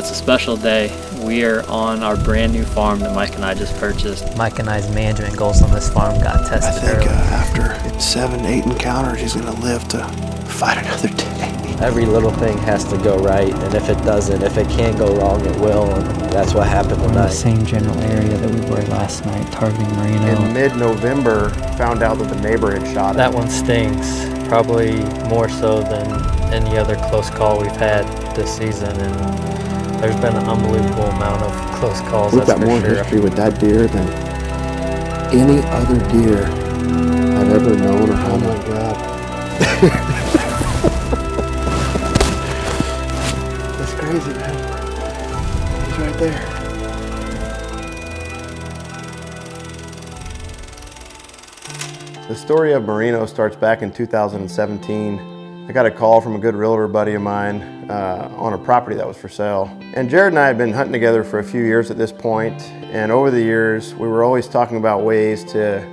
It's a special day. We are on our brand new farm that Mike and I just purchased. Mike and I's management goals on this farm got tested early. After 7, 8 encounters, he's going to live to fight another day. Every little thing has to go right, and if it doesn't, if it can go wrong, it will, and that's what happened tonight. We're in the same general area that we were last night, targeting Marino. In mid-November, found out that the neighbor had shot him. That one stings, probably more so than any other close call we've had this season, and there's been an unbelievable amount of close calls. We've got more history with that deer than any other deer I've ever known or hunted. Oh my God. That's crazy, man. He's right there. The story of Marino starts back in 2017. I got a call from a good realtor buddy of mine on a property that was for sale. And Jared and I had been hunting together for a few years at this point, and over the years we were always talking about ways to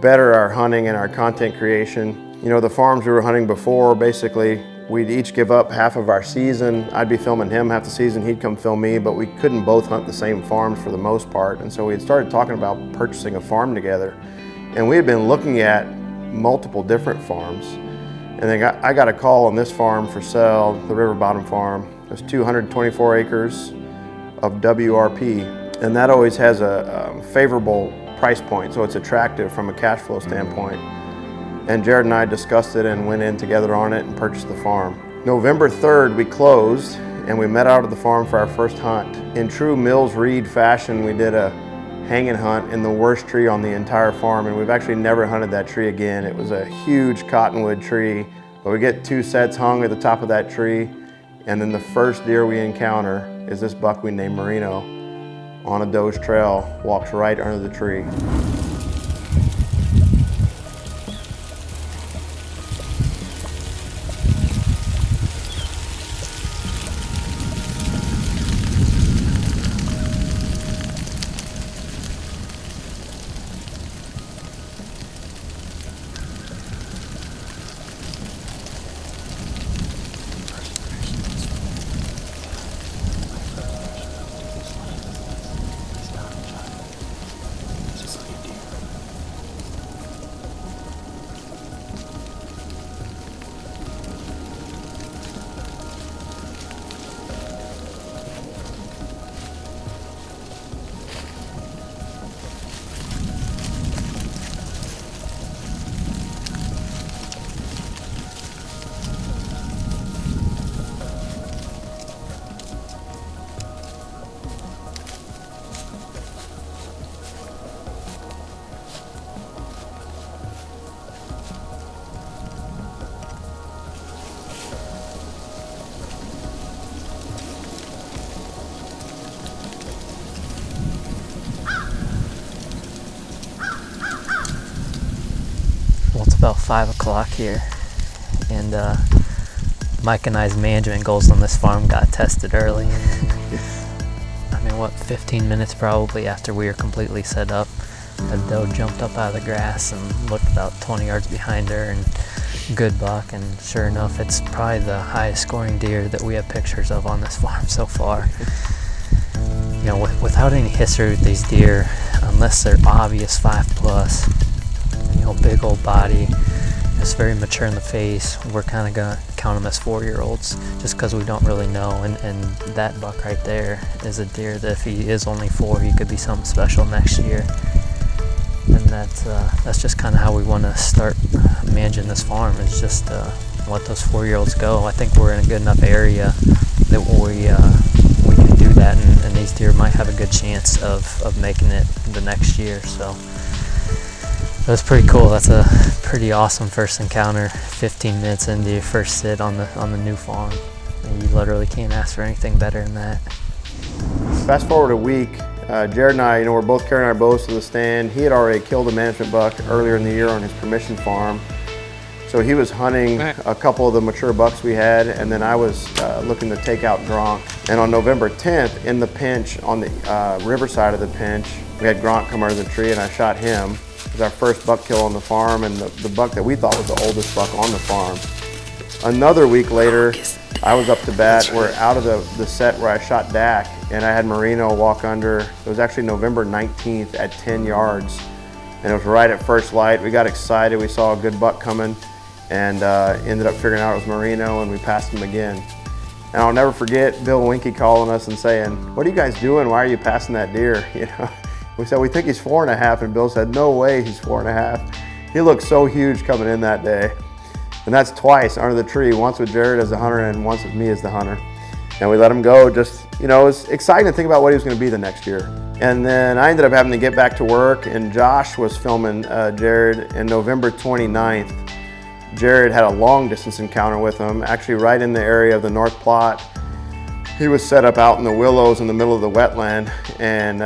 better our hunting and our content creation. You know, the farms we were hunting before, basically we'd each give up half of our season. I'd be filming him half the season, he'd come film me, but we couldn't both hunt the same farms for the most part. And so we had started talking about purchasing a farm together. And we had been looking at multiple different farms. And then I got a call on this farm for sale, the River Bottom Farm. It was 224 acres of WRP. And that always has a favorable price point, so it's attractive from a cash flow standpoint. And Jared and I discussed it and went in together on it and purchased the farm. November 3rd, we closed and we met out at the farm for our first hunt. In true Mills Reed fashion, we did a hanging hunt in the worst tree on the entire farm, and we've actually never hunted that tree again. It was a huge cottonwood tree, but we get 2 sets hung at the top of that tree, and then the first deer we encounter is this buck we named Marino on a doe's trail, walks right under the tree. About 5 o'clock here, and Mike and I's management goals on this farm got tested early. I mean, what, 15 minutes probably after we were completely set up, a doe jumped up out of the grass and looked about 20 yards behind her, and good buck, and sure enough, it's probably the highest scoring deer that we have pictures of on this farm so far. You know, without any history with these deer, unless they're obvious 5+, big old body, just very mature in the face, we're kind of gonna count them as 4-year-olds just because we don't really know. And that buck right there is a deer that if he is only 4, he could be something special next year. And that's just kind of how we want to start managing this farm, is just let those 4-year-olds go. I think we're in a good enough area that we can do that, and these deer might have a good chance of making it the next year. So that's pretty cool. That's a pretty awesome first encounter. 15 minutes into your first sit on the new farm. And you literally can't ask for anything better than that. Fast forward a week, Jared and I, we're both carrying our bows to the stand. He had already killed a management buck earlier in the year on his permission farm. So he was hunting a couple of the mature bucks we had, and then I was looking to take out Gronk. And on November 10th, in the pinch, on the river side of the pinch, we had Gronk come out of the tree and I shot him. It was our first buck kill on the farm, and the buck that we thought was the oldest buck on the farm. Another week later, I was up to bat. We're out of the set where I shot Dak, and I had Marino walk under. It was actually November 19th at 10 yards, and it was right at first light. We got excited. We saw a good buck coming, and ended up figuring out it was Marino, and we passed him again. And I'll never forget Bill Winkie calling us and saying, "What are you guys doing? Why are you passing that deer?" You know, we said, "We think he's 4.5," and Bill said, "No way, he's 4.5." He looked so huge coming in that day. And that's twice under the tree, once with Jared as the hunter and once with me as the hunter. And we let him go. Just, you know, it was exciting to think about what he was going to be the next year. And then I ended up having to get back to work, and Josh was filming Jared. In November 29th, Jared had a long distance encounter with him, actually right in the area of the North Plot. He was set up out in the willows in the middle of the wetland, and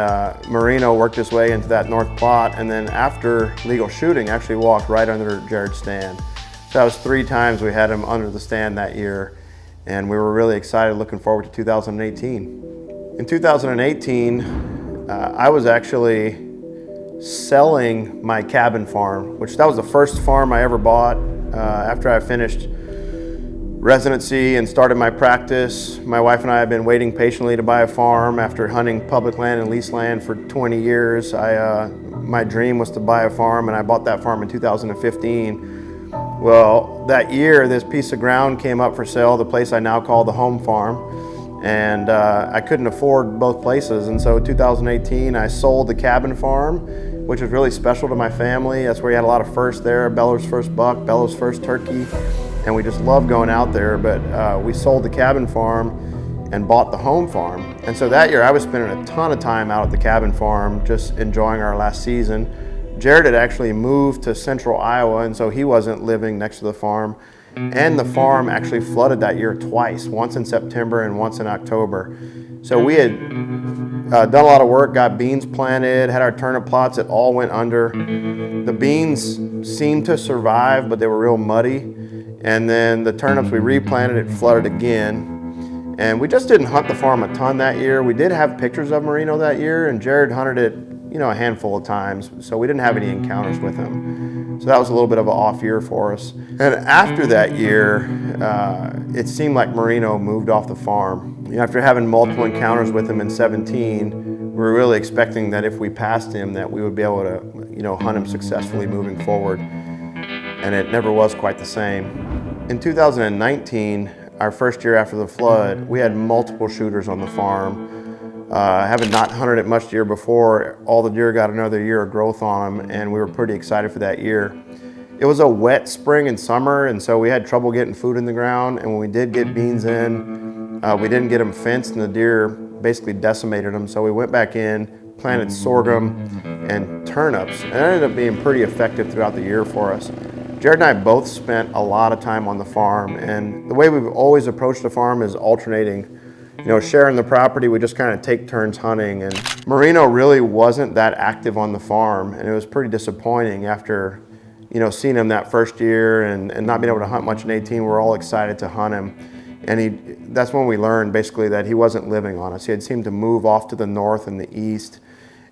Marino worked his way into that North Plot, and then after legal shooting, actually walked right under Jared's stand. So that was 3 times we had him under the stand that year, and we were really excited, looking forward to 2018. In 2018, I was actually selling my cabin farm, which that was the first farm I ever bought. After I finished residency and started my practice, my wife and I have been waiting patiently to buy a farm. After hunting public land and lease land for 20 years, my dream was to buy a farm, and I bought that farm in 2015. Well, that year, this piece of ground came up for sale, the place I now call the home farm, and I couldn't afford both places. And so 2018, I sold the cabin farm, which was really special to my family. That's where we had a lot of firsts there, Bella's first buck, Bella's first turkey, and we just loved going out there. But we sold the cabin farm and bought the home farm. And so that year, I was spending a ton of time out at the cabin farm, just enjoying our last season. Jared had actually moved to central Iowa, and so he wasn't living next to the farm. And the farm actually flooded that year twice, once in September and once in October. So we had done a lot of work, got beans planted, had our turnip plots that all went under. The beans seemed to survive, but they were real muddy. And then the turnips we replanted, it flooded again. And we just didn't hunt the farm a ton that year. We did have pictures of Marino that year, and Jared hunted it, you know, a handful of times, so we didn't have any encounters with him. So that was a little bit of an off year for us. And after that year, it seemed like Marino moved off the farm. You know, after having multiple encounters with him in 17, we were really expecting that if we passed him, that we would be able to, you know, hunt him successfully moving forward. And it never was quite the same. In 2019, our first year after the flood, we had multiple shooters on the farm. Having not hunted it much the year before, all the deer got another year of growth on them, and we were pretty excited for that year. It was a wet spring and summer, and so we had trouble getting food in the ground, and when we did get beans in, we didn't get them fenced, and the deer basically decimated them. So we went back in, planted sorghum and turnips, and it ended up being pretty effective throughout the year for us. Jared and I both spent a lot of time on the farm, and the way we've always approached the farm is alternating. You know, sharing the property, we just kind of take turns hunting. And Marino really wasn't that active on the farm, and it was pretty disappointing after, you know, seeing him that first year and not being able to hunt much in 18. We're all excited to hunt him. And that's when we learned basically that he wasn't living on us. He had seemed to move off to the north and the east.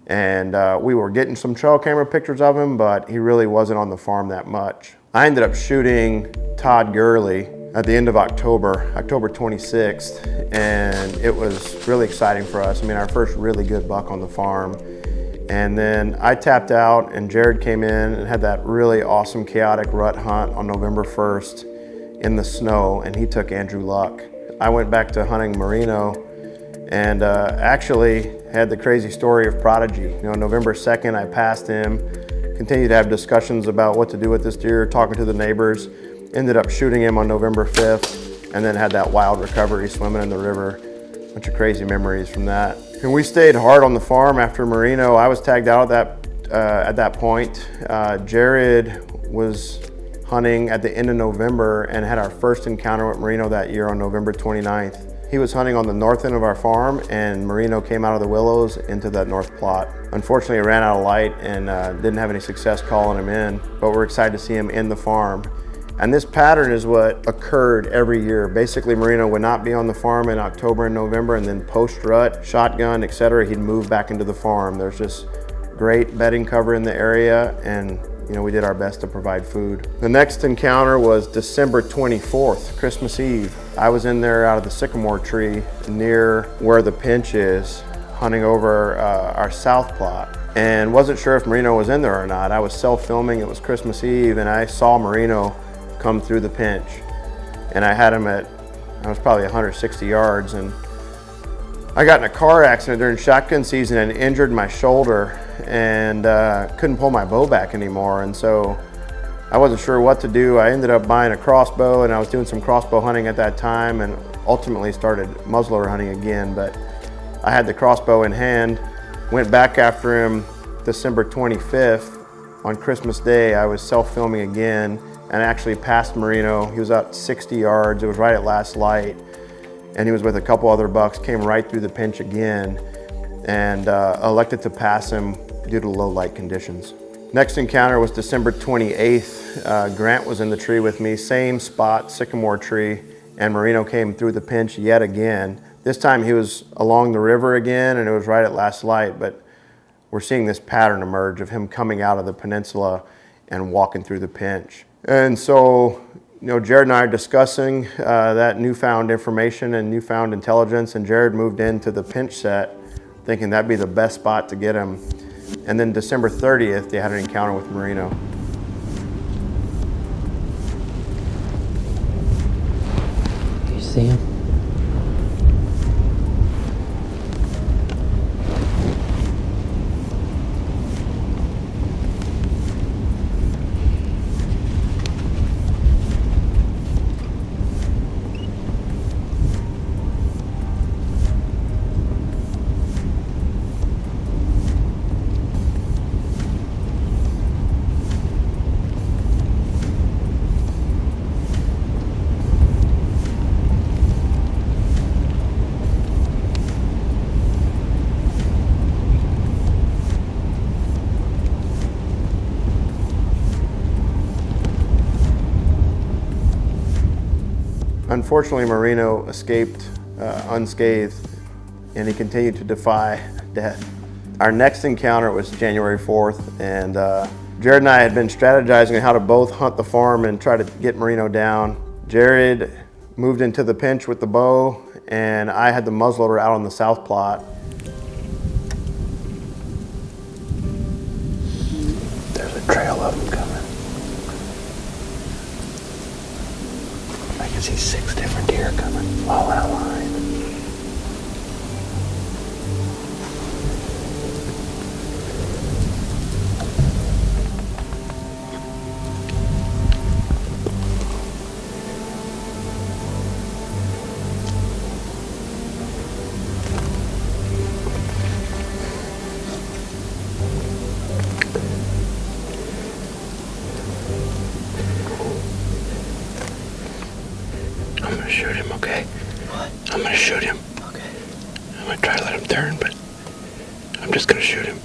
And we were getting some trail camera pictures of him, but he really wasn't on the farm that much. I ended up shooting Todd Gurley at the end of October 26th, and it was really exciting for us. I mean, our first really good buck on the farm. And then I tapped out, and Jared came in and had that really awesome chaotic rut hunt on November 1st in the snow, and he took Andrew Luck. I went back to hunting Marino, and actually had the crazy story of Prodigy. You know, November 2nd, I passed him, continued to have discussions about what to do with this deer, talking to the neighbors. Ended up shooting him on November 5th, and then had that wild recovery swimming in the river. Bunch of crazy memories from that. And we stayed hard on the farm after Marino. I was tagged out at that point. Jared was hunting at the end of November and had our first encounter with Marino that year on November 29th. He was hunting on the north end of our farm, and Marino came out of the willows into that north plot. Unfortunately, he ran out of light and didn't have any success calling him in, but we're excited to see him in the farm. And this pattern is what occurred every year. Basically, Marino would not be on the farm in October and November, and then post-rut, shotgun, etc., he'd move back into the farm. There's just great bedding cover in the area, and we did our best to provide food. The next encounter was December 24th, Christmas Eve. I was in there out of the sycamore tree near where the pinch is, hunting over our south plot, and wasn't sure if Marino was in there or not. I was self-filming, it was Christmas Eve, and I saw Marino come through the pinch. And I had him I was probably 160 yards, and I got in a car accident during shotgun season and injured my shoulder and couldn't pull my bow back anymore. And so I wasn't sure what to do. I ended up buying a crossbow, and I was doing some crossbow hunting at that time and ultimately started muzzleloader hunting again. But I had the crossbow in hand, went back after him December 25th. On Christmas Day, I was self-filming again and actually passed Marino. He was out 60 yards. It was right at last light. And he was with a couple other bucks, came right through the pinch again, and elected to pass him due to low light conditions. Next encounter was December 28th. Grant was in the tree with me, same spot, sycamore tree, and Marino came through the pinch yet again. This time he was along the river again, and it was right at last light, but we're seeing this pattern emerge of him coming out of the peninsula and walking through the pinch. And so, Jared and I are discussing that newfound information and newfound intelligence, and Jared moved into the pinch set thinking that'd be the best spot to get him. And then December 30th, they had an encounter with Marino. Do you see him? Unfortunately, Marino escaped unscathed, and he continued to defy death. Our next encounter was January 4th, and Jared and I had been strategizing on how to both hunt the farm and try to get Marino down. Jared moved into the pinch with the bow, and I had the muzzleloader out on the south plot. There's a trail of them coming. I can see 6 different deer coming, all in a line. I'm gonna shoot him, okay? What? I'm gonna shoot him. Okay. I'm gonna try to let him turn, but I'm just gonna shoot him.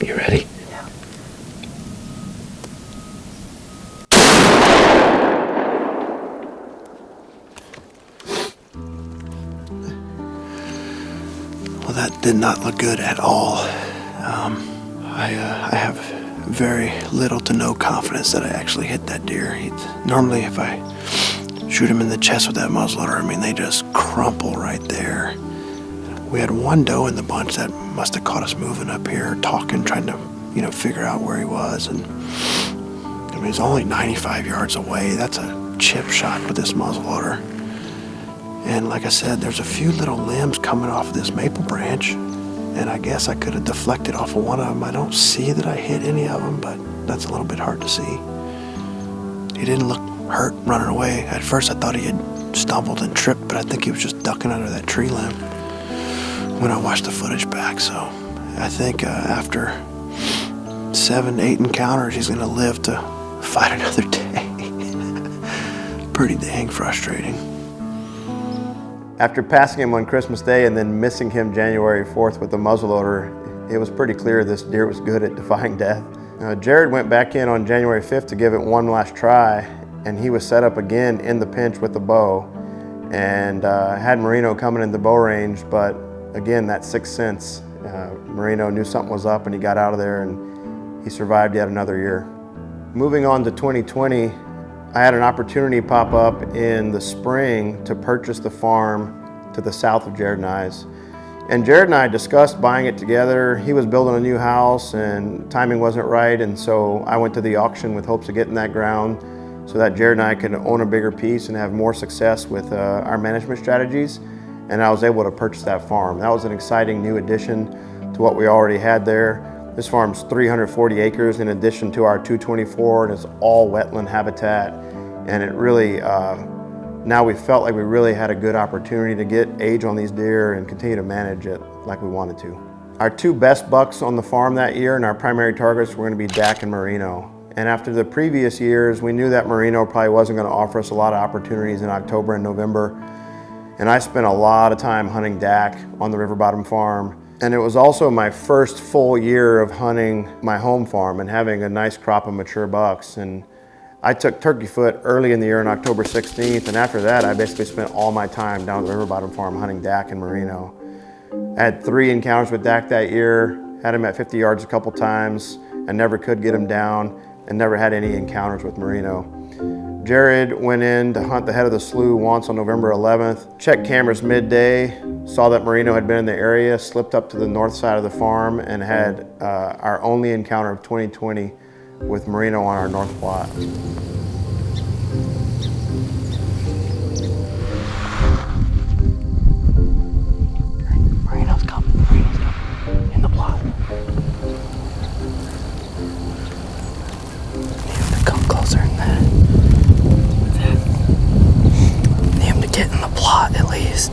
You ready? Yeah. Well, that did not look good at all. I have very little to no confidence that I actually hit that deer. Normally, if I shoot him in the chest with that muzzleloader, I mean, they just crumple right there. We had one doe in the bunch that must have caught us moving up here, talking, trying to, figure out where he was. And I mean, he's only 95 yards away. That's a chip shot with this muzzleloader. And like I said, there's a few little limbs coming off of this maple branch, and I guess I could have deflected off of one of them. I don't see that I hit any of them, but that's a little bit hard to see. He didn't look hurt running away. At first I thought he had stumbled and tripped, but I think he was just ducking under that tree limb when I watched the footage back. So I think after 7-8 encounters, he's gonna live to fight another day. Pretty dang frustrating. After passing him on Christmas Day and then missing him January 4th with the muzzleloader, it was pretty clear this deer was good at defying death. Jared went back in on January 5th to give it one last try, and he was set up again in the pinch with the bow and had Marino coming in the bow range, but again, that sixth sense, Marino knew something was up and he got out of there and he survived yet another year. Moving on to 2020, I had an opportunity pop up in the spring to purchase the farm to the south of Jared and I's. And Jared and I discussed buying it together. He was building a new house and timing wasn't right, and so I went to the auction with hopes of getting that ground so that Jared and I could own a bigger piece and have more success with our management strategies. And I was able to purchase that farm. That was an exciting new addition to what we already had there. This farm's 340 acres in addition to our 224, and it's all wetland habitat. And it really, now we felt like we really had a good opportunity to get age on these deer and continue to manage it like we wanted to. Our two best bucks on the farm that year and our primary targets were going to be Dak and Marino. And after the previous years, we knew that Marino probably wasn't going to offer us a lot of opportunities in October and November. And I spent a lot of time hunting Dak on the River Bottom farm. And it was also my first full year of hunting my home farm and having a nice crop of mature bucks. And I took turkey foot early in the year on October 16th, and after that I basically spent all my time down at the River Bottom farm hunting Dak and Marino. I had 3 encounters with Dak that year, had him at 50 yards a couple times, and never could get him down, and never had any encounters with Marino. Jared went in to hunt the head of the slough once on November 11th, checked cameras midday, saw that Marino had been in the area, slipped up to the north side of the farm, and had our only encounter of 2020 with Marino on our north plot. Marino's coming in the plot. Need him to come closer than that. Need him to get in the plot at least.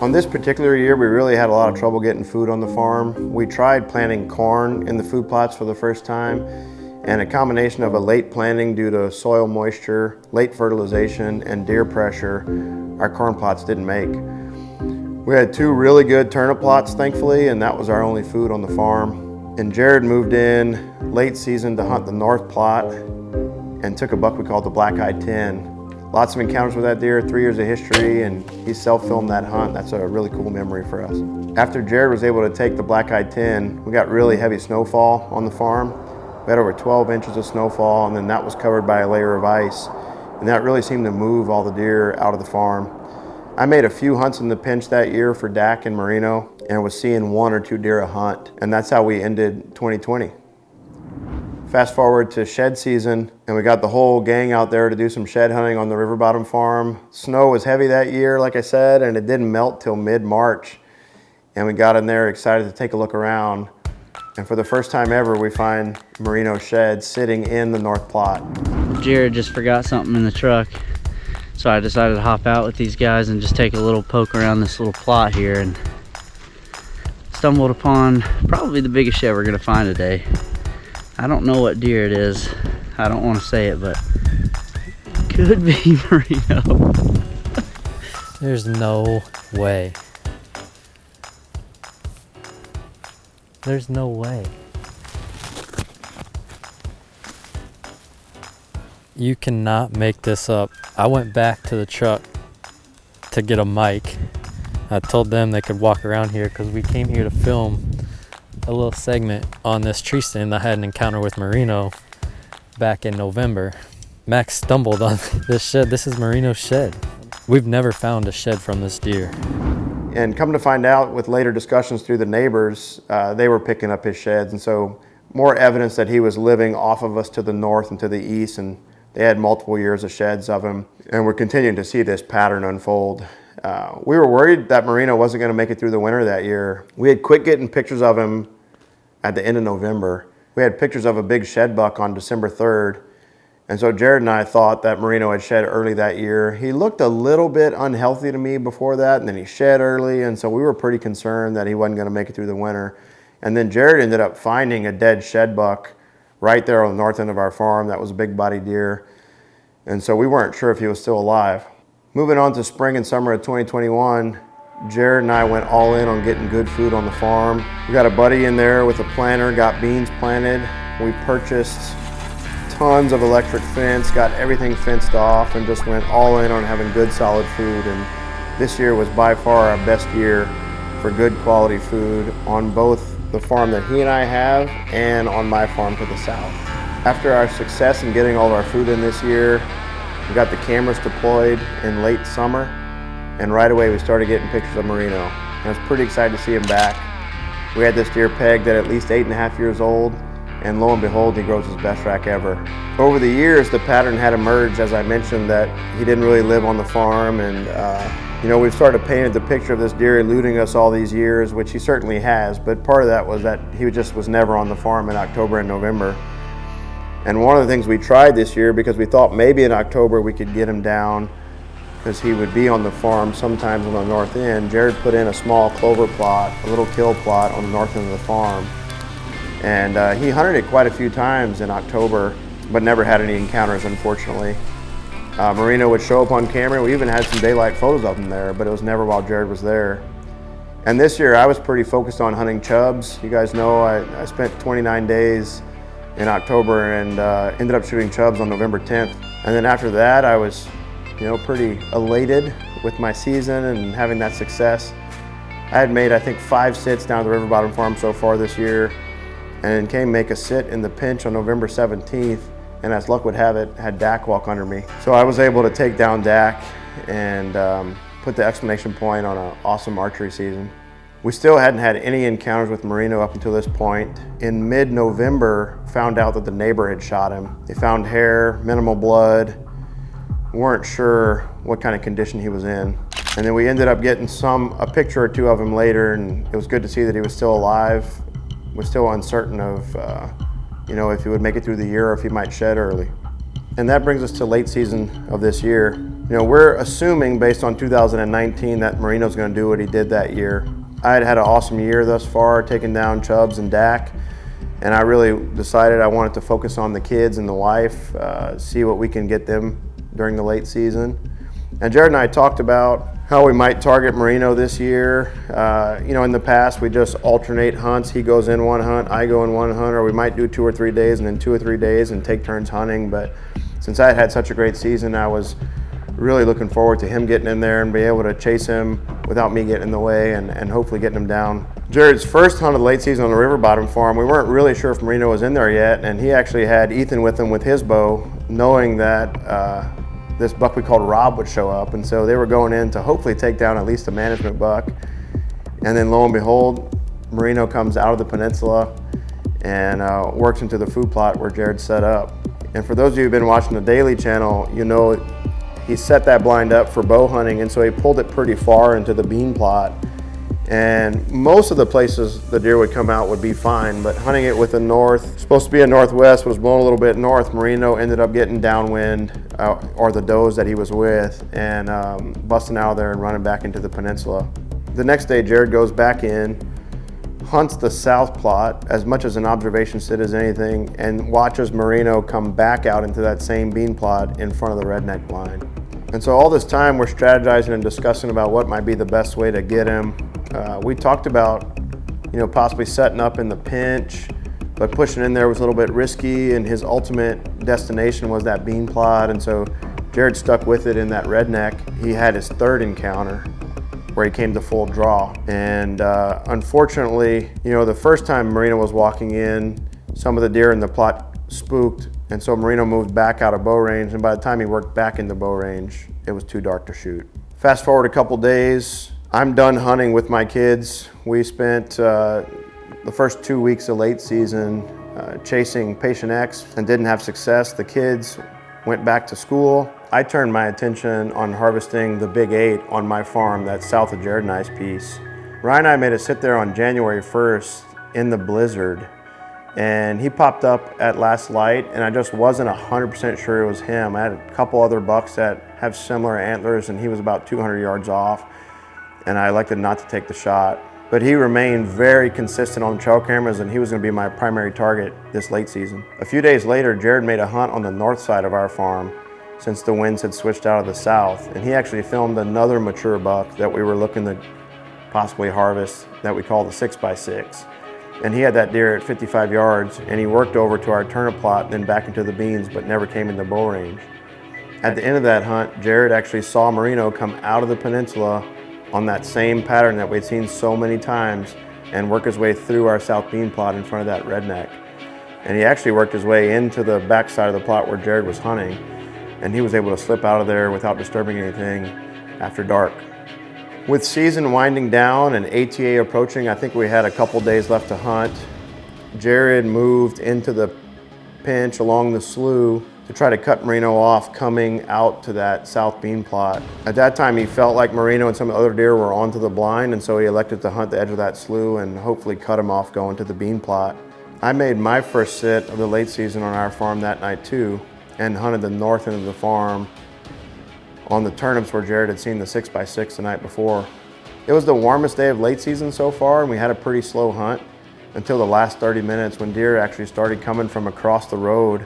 On this particular year, we really had a lot of trouble getting food on the farm. We tried planting corn in the food plots for the first time, and a combination of a late planting due to soil moisture, late fertilization, and deer pressure, our corn plots didn't make. We had 2 really good turnip plots, thankfully, and that was our only food on the farm. And Jared moved in late season to hunt the north plot and took a buck we called the Black-Eyed 10. Lots of encounters with that deer, 3 years of history, and he self-filmed that hunt. That's a really cool memory for us. After Jared was able to take the Black-Eyed 10, we got really heavy snowfall on the farm. We had over 12 inches of snowfall, and then that was covered by a layer of ice. And that really seemed to move all the deer out of the farm. I made a few hunts in the pinch that year for Dak and Marino, and was seeing 1 or 2 deer a hunt. And that's how we ended 2020. Fast forward to shed season, and we got the whole gang out there to do some shed hunting on the River Bottom farm. Snow was heavy that year, like I said, and it didn't melt till mid-March. And we got in there excited to take a look around. And for the first time ever, we find Marino shed sitting in the north plot. Jared just forgot something in the truck, so I decided to hop out with these guys and just take a little poke around this little plot here, and stumbled upon probably the biggest shed we're gonna find today. I don't know what deer it is. I don't want to say it, but it could be Marino. There's no way. There's no way. You cannot make this up. I went back to the truck to get a mic. I told them they could walk around here because we came here to film a little segment on this tree stand I had an encounter with Marino back in November. Max stumbled on this shed. This is Marino's shed. We've never found a shed from this deer. And come to find out with later discussions through the neighbors, they were picking up his sheds. And so more evidence that he was living off of us to the north and to the east. And they had multiple years of sheds of him. And we're continuing to see this pattern unfold. We were worried that Marino wasn't going to make it through the winter that year. We had quit getting pictures of him at the end of November. We had pictures of a big shed buck on December 3rd. And so Jared and I thought that Marino had shed early that year. He looked a little bit unhealthy to me before that, and then he shed early. And so we were pretty concerned that he wasn't going to make it through the winter. And then Jared ended up finding a dead shed buck right there on the north end of our farm. That was a big body deer. And so we weren't sure if he was still alive. Moving on to spring and summer of 2021, Jared and I went all in on getting good food on the farm. We got a buddy in there with a planter, got beans planted. We purchased tons of electric fence, got everything fenced off, and just went all in on having good solid food. And this year was by far our best year for good quality food on both the farm that he and I have and on my farm to the south. After our success in getting all of our food in this year, we got the cameras deployed in late summer, and right away we started getting pictures of Marino. And I was pretty excited to see him back. We had this deer pegged at least 8.5 years old, and lo and behold, he grows his best rack ever. Over the years, the pattern had emerged, as I mentioned, that he didn't really live on the farm, and we've sort of painted the picture of this deer eluding us all these years, which he certainly has, but part of that was that he just was never on the farm in October and November. And one of the things we tried this year, because we thought maybe in October we could get him down, because he would be on the farm sometimes on the north end, Jared put in a small clover plot, a little kill plot on the north end of the farm. And he hunted it quite a few times in October, but never had any encounters, unfortunately. Marino would show up on camera. We even had some daylight photos of him there, but it was never while Jared was there. And this year I was pretty focused on hunting chubs. You guys know I spent 29 days in October and ended up shooting chubs on November 10th. And then after that, I was pretty elated with my season and having that success. I had made, I think, 5 sits down at the River Bottom Farm so far this year, and came make a sit in the pinch on November 17th, and as luck would have it, had Dak walk under me. So I was able to take down Dak and put the exclamation point on an awesome archery season. We still hadn't had any encounters with Marino up until this point. In mid-November, found out that the neighbor had shot him. They found hair, minimal blood, weren't sure what kind of condition he was in. And then we ended up getting a picture or two of him later, and it was good to see that he was still alive. We're still uncertain of, if he would make it through the year or if he might shed early. And that brings us to late season of this year. We're assuming based on 2019 that Marino's gonna do what he did that year. I had had an awesome year thus far, taking down chubs and Dak, and I really decided I wanted to focus on the kids and the wife, see what we can get them during the late season. And Jared and I talked about how we might target Marino this year. In the past, we just alternate hunts. He goes in one hunt, I go in one hunt, or we might do 2 or 3 days and then 2 or 3 days and take turns hunting. But since I had such a great season, I was really looking forward to him getting in there and be able to chase him without me getting in the way and hopefully getting him down. Jared's first hunt of the late season on the River Bottom Farm, we weren't really sure if Marino was in there yet, and he actually had Ethan with him with his bow, knowing that this buck we called Rob would show up, and so they were going in to hopefully take down at least a management buck. And then lo and behold, Marino comes out of the peninsula and works into the food plot where Jared set up. And for those of you who've been watching the Daily Channel, he set that blind up for bow hunting, and so he pulled it pretty far into the bean plot. And most of the places the deer would come out would be fine, but hunting it with the north, supposed to be a northwest, was blowing a little bit north. Marino ended up getting downwind, or the does that he was with, and busting out of there and running back into the peninsula. The next day, Jared goes back in, hunts the south plot as much as an observation sit as anything, and watches Marino come back out into that same bean plot in front of the redneck blind. And so all this time we're strategizing and discussing about what might be the best way to get him. We talked about possibly setting up in the pinch, but pushing in there was a little bit risky, and his ultimate destination was that bean plot, and so Jared stuck with it in that redneck. He had his third encounter where he came to full draw, and unfortunately, the first time Marino was walking in, some of the deer in the plot spooked, and so Marino moved back out of bow range, and by the time he worked back into bow range, it was too dark to shoot. Fast forward a couple days, I'm done hunting with my kids. We spent the first 2 weeks of late season chasing Patient X and didn't have success. The kids went back to school. I turned my attention on harvesting the Big 8 on my farm that's south of Jared and I's piece. Ryan and I made us sit there on January 1st in the blizzard, and he popped up at last light, and I just wasn't 100% sure it was him. I had a couple other bucks that have similar antlers, and he was about 200 yards off, and I elected not to take the shot. But he remained very consistent on trail cameras, and he was going to be my primary target this late season. A few days later, Jared made a hunt on the north side of our farm since the winds had switched out of the south, and he actually filmed another mature buck that we were looking to possibly harvest that we call the 6x6. And he had that deer at 55 yards, and he worked over to our turnip plot and then back into the beans, but never came into bow range. At the end of that hunt, Jared actually saw Marino come out of the peninsula on that same pattern that we'd seen so many times and work his way through our south bean plot in front of that redneck. And he actually worked his way into the back side of the plot where Jared was hunting, and he was able to slip out of there without disturbing anything after dark. With season winding down and ATA approaching, I think we had a couple days left to hunt. Jared moved into the pinch along the slough to try to cut Marino off coming out to that south bean plot. At that time, he felt like Marino and some other deer were onto the blind, and so he elected to hunt the edge of that slough and hopefully cut him off going to the bean plot. I made my first sit of the late season on our farm that night too, and hunted the north end of the farm on the turnips where Jared had seen the 6x6 the night before. It was the warmest day of late season so far, and we had a pretty slow hunt until the last 30 minutes when deer actually started coming from across the road,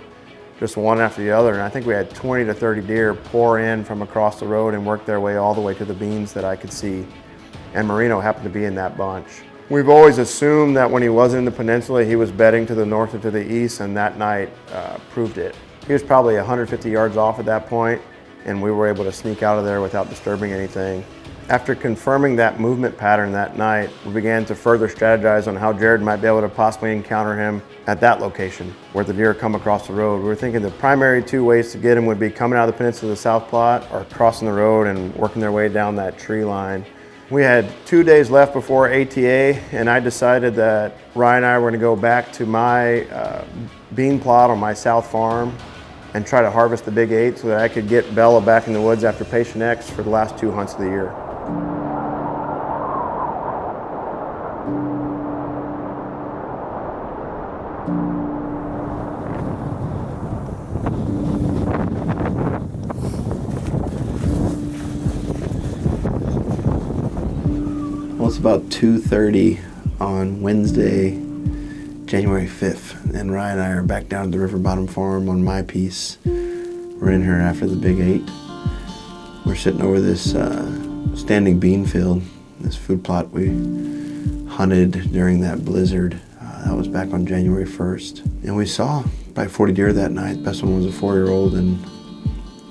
just one after the other. And I think we had 20 to 30 deer pour in from across the road and work their way all the way to the beans that I could see. And Marino happened to be in that bunch. We've always assumed that when he wasn't in the peninsula, he was bedding to the north or to the east, and that night proved it. He was probably 150 yards off at that point, and we were able to sneak out of there without disturbing anything. After confirming that movement pattern that night, we began to further strategize on how Jared might be able to possibly encounter him at that location where the deer come across the road. We were thinking the primary two ways to get him would be coming out of the peninsula to the south plot or crossing the road and working their way down that tree line. We had 2 days left before ATA, and I decided that Ryan and I were going to go back to my bean plot on my south farm and try to harvest the Big 8 so that I could get Bella back in the woods after Patient X for the last 2 hunts of the year. Well, it's about 2:30 on Wednesday, January 5th, and Ryan and I are back down at the River Bottom Farm on my piece. We're in here after the Big 8. We're sitting over this standing bean field, this food plot we hunted during that blizzard. That was back on January 1st. And we saw probably 40 deer that night. The best one was a 4-year-old, and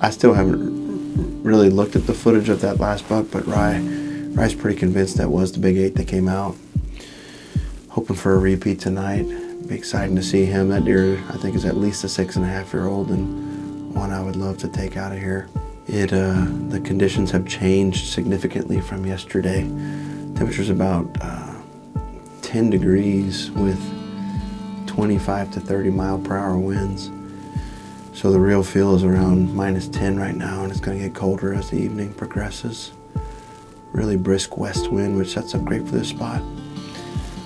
I still haven't really looked at the footage of that last buck, but Rye's pretty convinced that was the Big 8 that came out. Hoping for a repeat tonight. Be exciting to see him. That deer, I think, is at least a 6.5-year-old, and one I would love to take out of here. The conditions have changed significantly from yesterday. Temperature's about 10 degrees with 25 to 30 mile per hour winds. So the real feel is around -10 right now, and it's going to get colder as the evening progresses. Really brisk west wind, which sets up great for this spot.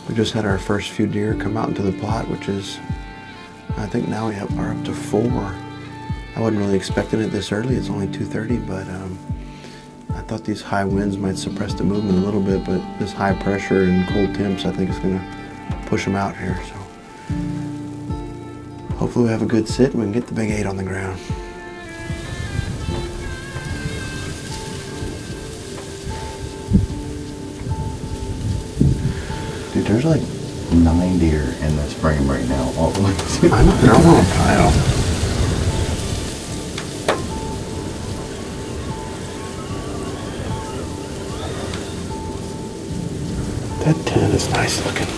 We just had our first few deer come out into the plot, which is, I think now we are up to 4. I wasn't really expecting it this early. It's only 2:30, but I thought these high winds might suppress the movement a little bit, but this high pressure and cold temps, I think, is going to push them out here. So hopefully we have a good sit and we can get the Big 8 on the ground. Dude There's like 9 deer in this frame right now. All the way to I know, they're all on a pile. That tent is nice looking.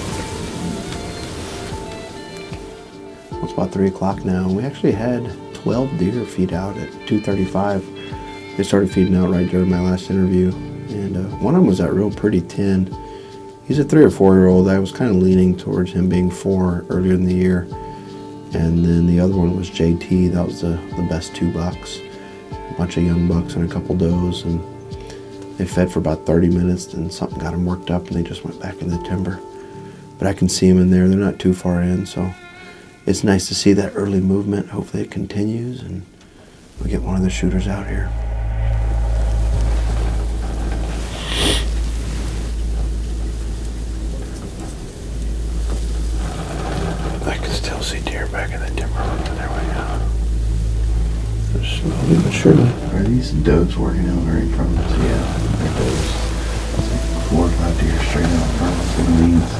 It's about 3 o'clock now. We actually had 12 deer feed out at 2:35. They started feeding out right during my last interview. And one of them was that real pretty 10. He's a 3 or 4 year old. I was kind of leaning towards him being 4 earlier in the year. And then the other one was JT. That was the best 2 bucks. A bunch of young bucks and a couple does. And they fed for about 30 minutes, and something got them worked up, and they just went back in the timber. But I can see them in there. They're not too far in, so it's nice to see that early movement. Hopefully it continues, and we get one of the shooters out here. I can still see deer back in the timber over there right now. They're slowly but surely. Are these does working out right in front of us? Yeah, they're does. It's like 4 or 5 deer straight out in front of us in the weeds.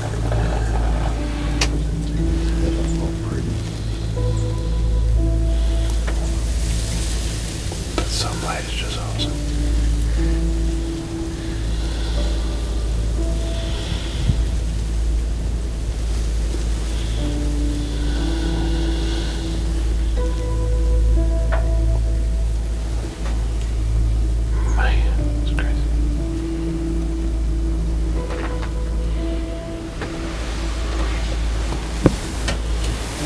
That sunlight is just awesome. Man, it's crazy.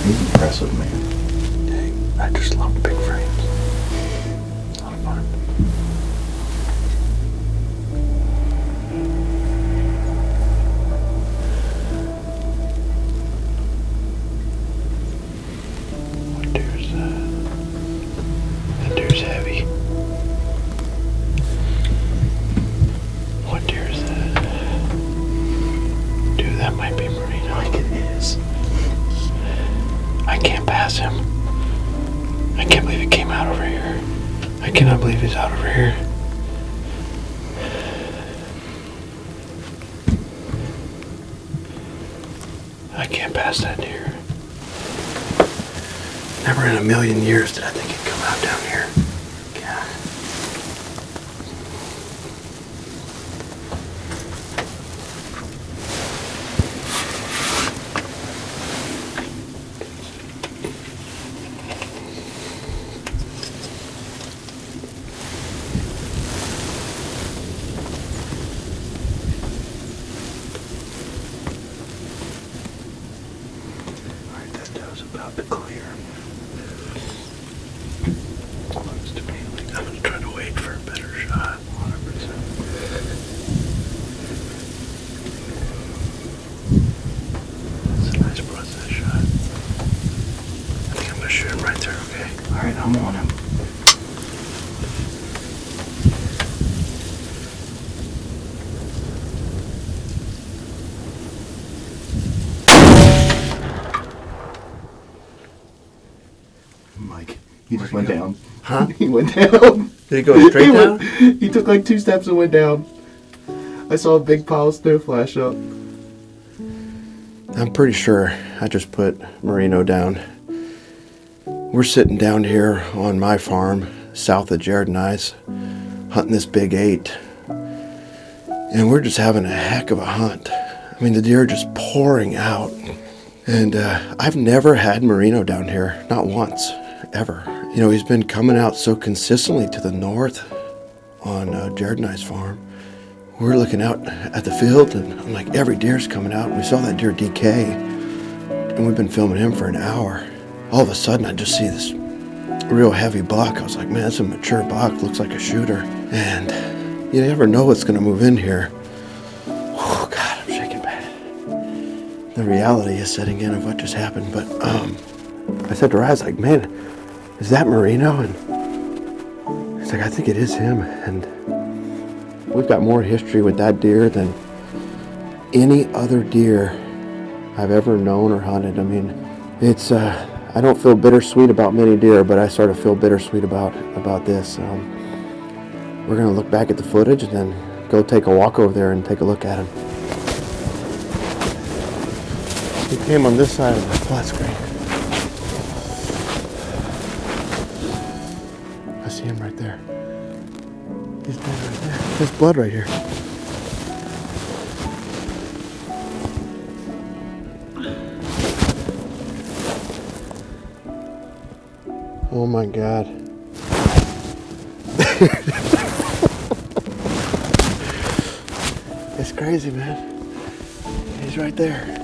He's impressive, man. Dang, I just love big frames. A lot of fun. What deer's that? That deer's heavy. What deer is that? Dude, that might be Marino. Like it is. I can't pass him. I can't believe he came out over here. I cannot believe he's out over here. I can't pass that deer. Never in a million years did I think he'd come out down here. God. Alright, that doe's about to clear. Looks to me like I'm gonna try to wait for a better shot. 100%. That's a nice process shot. I think I'm gonna shoot him right there, okay? Alright, I'm on him. Mike, he just went down. Huh? He went down. Did he go straight down? He took like 2 steps and went down. I saw a big pile of snow flash up. I'm pretty sure I just put Marino down. We're sitting down here on my farm, south of Jared and I's, hunting this big 8. And we're just having a heck of a hunt. I mean, the deer are just pouring out. And I've never had Marino down here, not once, ever. You know, he's been coming out so consistently to the north on Jared and I's farm. We're looking out at the field, and I'm like, every deer's coming out. And we saw that deer decay, and we've been filming him for an hour. All of a sudden, I just see this real heavy buck. I was like, man, that's a mature buck. Looks like a shooter. And you never know what's going to move in here. Oh, God, I'm shaking bad. The reality is setting in of what just happened. But I said to her, I was like, man, is that Marino? And he's like, I think it is him. And we've got more history with that deer than any other deer I've ever known or hunted. I mean, it's I don't feel bittersweet about many deer, but I sort of feel bittersweet about this. We're gonna look back at the footage and then go take a walk over there and take a look at him. He came on this side of the flat screen. I see him right there. He's dead right there. There's blood right here. Oh my God. It's crazy, man. He's right there.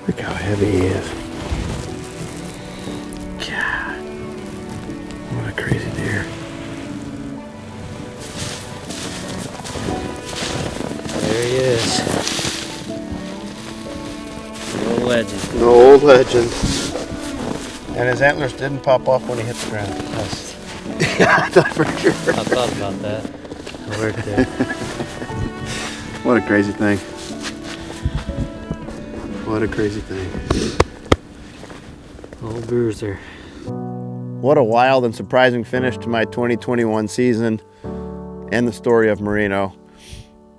Look how heavy he is. God, what a crazy deer. There he is. The old legend. The old legend. And his antlers didn't pop off when he hit the ground. Yeah, I thought for sure. I thought about that. I worked there. What a crazy thing. What a crazy thing. Old bruiser. What a wild and surprising finish to my 2021 season and the story of Marino.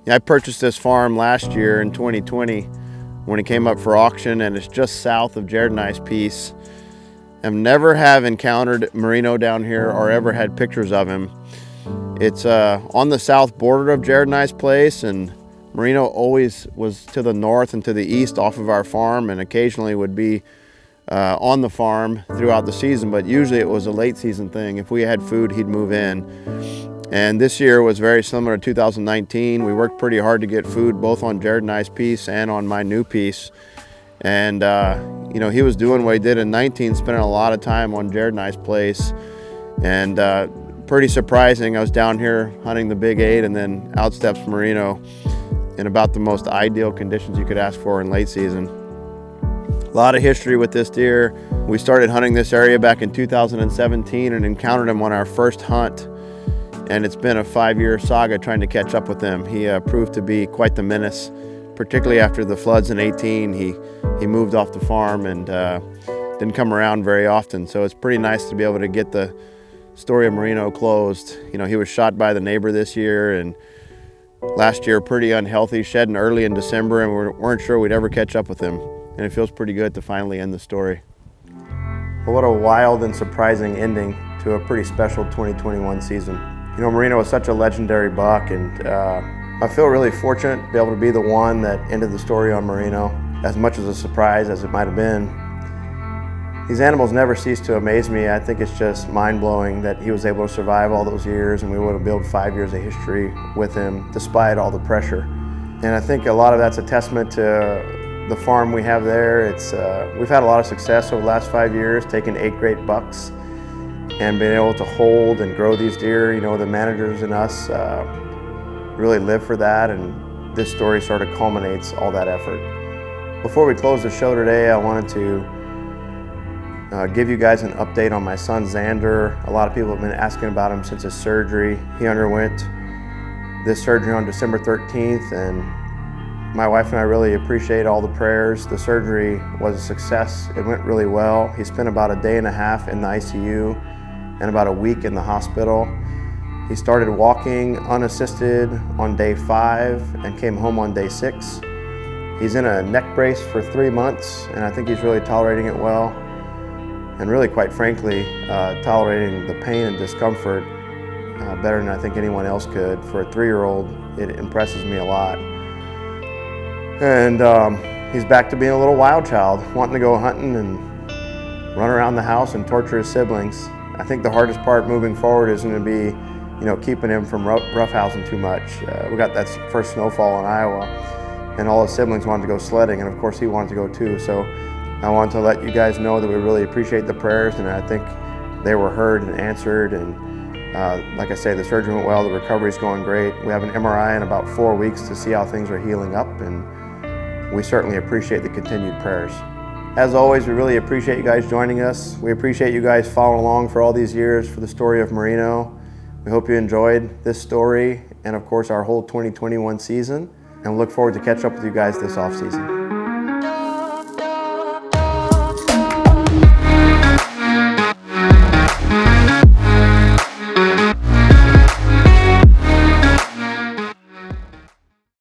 I purchased this farm last year in 2020 when it came up for auction, and it's just south of Jared and I's piece. I've never have encountered Marino down here or ever had pictures of him. It's on the south border of Jared and I's place, and Marino always was to the north and to the east off of our farm, and occasionally would be on the farm throughout the season, but usually it was a late season thing. If we had food, he'd move in. And this year was very similar to 2019. We worked pretty hard to get food both on Jared and I's piece and on my new piece. And you know, he was doing what he did in 19, spending a lot of time on Jared and I's place. And pretty surprising, I was down here hunting the Big 8, and then out steps Marino in about the most ideal conditions you could ask for in late season. A lot of history with this deer. We started hunting this area back in 2017 and encountered him on our first hunt. And it's been a 5-year saga trying to catch up with him. He proved to be quite the menace, particularly after the floods in 18. He moved off the farm and didn't come around very often. So it's pretty nice to be able to get the story of Marino closed. You know, he was shot by the neighbor this year, and last year pretty unhealthy, shedding early in December, and we weren't sure we'd ever catch up with him. And it feels pretty good to finally end the story. Well, what a wild and surprising ending to a pretty special 2021 season. You know, Marino was such a legendary buck, and I feel really fortunate to be able to be the one that ended the story on Marino, as much as a surprise as it might have been. These animals never cease to amaze me. I think it's just mind-blowing that he was able to survive all those years, and we would have built 5 years of history with him despite all the pressure. And I think a lot of that's a testament to the farm we have there. We've had a lot of success over the last 5 years, taking 8 great bucks and being able to hold and grow these deer. You know, the managers and us really live for that, and this story sort of culminates all that effort. Before we close the show today, I wanted to give you guys an update on my son Xander. A lot of people have been asking about him since his surgery. He underwent this surgery on December 13th, and my wife and I really appreciate all the prayers. The surgery was a success. It went really well. He spent about a day and a half in the ICU and about a week in the hospital. He started walking unassisted on day 5 and came home on day 6. He's in a neck brace for 3 months, and I think he's really tolerating it well. And really, quite frankly, tolerating the pain and discomfort better than I think anyone else could. For a 3-year-old, it impresses me a lot. And he's back to being a little wild child, wanting to go hunting and run around the house and torture his siblings. I think the hardest part moving forward is going to be, you know, keeping him from roughhousing too much. We got that first snowfall in Iowa, and all his siblings wanted to go sledding, and of course he wanted to go too. So I wanted to let you guys know that we really appreciate the prayers, and I think they were heard and answered. And like I say, the surgery went well, the recovery's going great. We have an MRI in about 4 weeks to see how things are healing up, and we certainly appreciate the continued prayers. As always, we really appreciate you guys joining us. We appreciate you guys following along for all these years for the story of Marino. We hope you enjoyed this story and of course our whole 2021 season, and we look forward to catch up with you guys this off season.